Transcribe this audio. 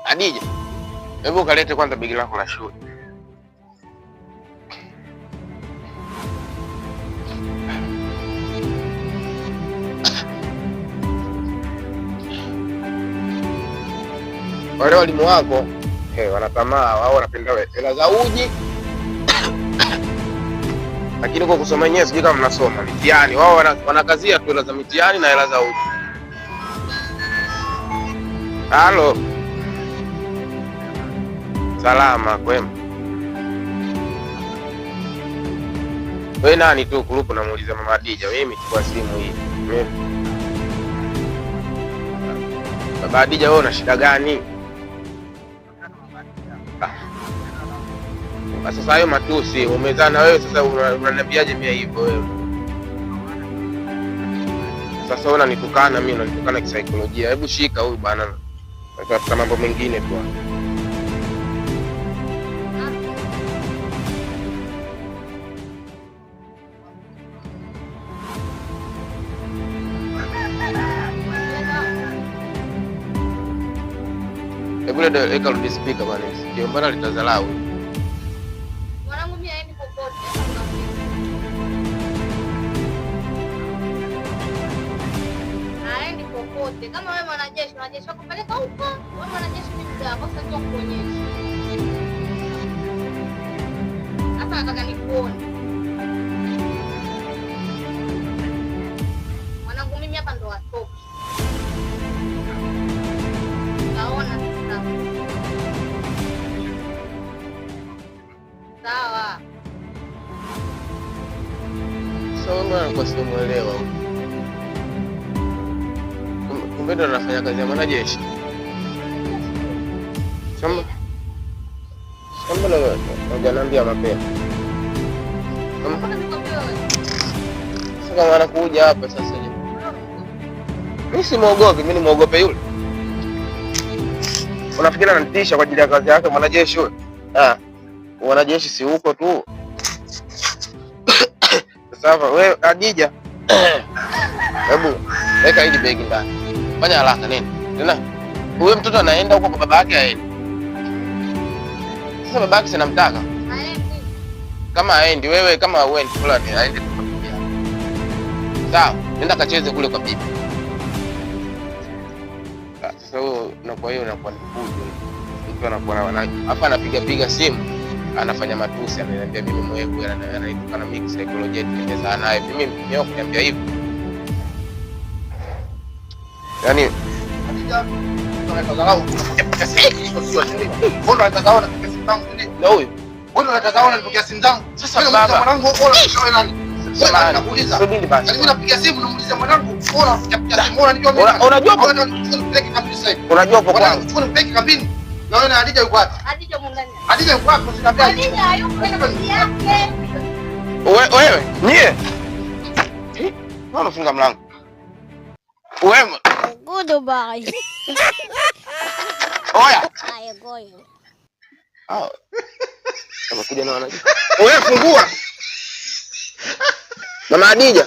Adija, hebu kalete kwanza begi lako la shule. Wale walimu wako wanatamaa, wao wanapenda hela za uji. Lakini kwa kusoma wenyewe sijui kama mnasoma mitihani. Wao wanakazia tu hela za mitihani na hela za uji. Halo. Salama kwema. Wewe nani tu kurupu namuuliza Mama Adija, mimi chukua simu hii. Baba Adija, wewe una shida gani? Sasa hayo matusi umezana wewe, sasa unaniambiaje mimi hivyo wewe? Sasa wewe unanitukana mimi, unanitukana kisaikolojia. Hebu shika huyu bwana. Sasa mambo mengine tu. Hebu ndio eka rudi speaker bwana. Ndio mbona litazalau. Mwanangu mimi haendi popote. Haendi popote. Kama wewe mwanajeshi wakupeleka huko. Wewe mwanajeshi ni mjambo, sasa ndio kuonyesha. Hapa nataka nikuone. Mwanangu mimi hapa ndo watoto. Naona sasa. Sawa. Sawa, kwa sababu muelewa. Kumbe ndo anafanya kazi ya mwanajeshi. Shamba la hujaniambia mapema. Sasa anakuja hapa sasa. Mimi si muogopi, mimi ni muogope yule. Unafikiri ananitisha kwa ajili ya kazi yake mwanajeshi yule? Wanajeshi si huko tu. Sasa wewe Adija, hebu weka hili begi ndani. Fanya haraka nini? Tena huyo mtoto anaenda huko kwa baba yake aende. Sasa baba yake sinamtaka. Haendi. Kama haendi wewe, kama wewe fulani aende tu. Sawa, nenda kacheze kule kwa bibi. Sasa na kwa hiyo unakuwa ni fujo. Mtu anakuwa hapa anapiga simu, anafanya matusi, ananiambia mimi mwevu, ananitukana mimi psychology nimezaa naye. Mimi mwenyewe kuniambia hivyo. Yaani unatazama nipokea simu zangu. Sasa baba mwanangu wewe nani? Sasa nakuuliza. Subiri basi. Mimi napiga simu namuuliza mwanangu, unapiga simu unanijua mimi. Unajua kwa kwangu. Chukua nipeleke kambini. Na wewe na Adija yuko wapi? Adija mundani. Adija yuko wapi? Usiniambie. Adija hayuko kwenye kazi yake. Wewe, nyie. Mbona unafunga mlango? Wewe. Goodbye. Oya. Haya goyo. Amekuja na wanajeshi. Wewe fungua. Mama Adija.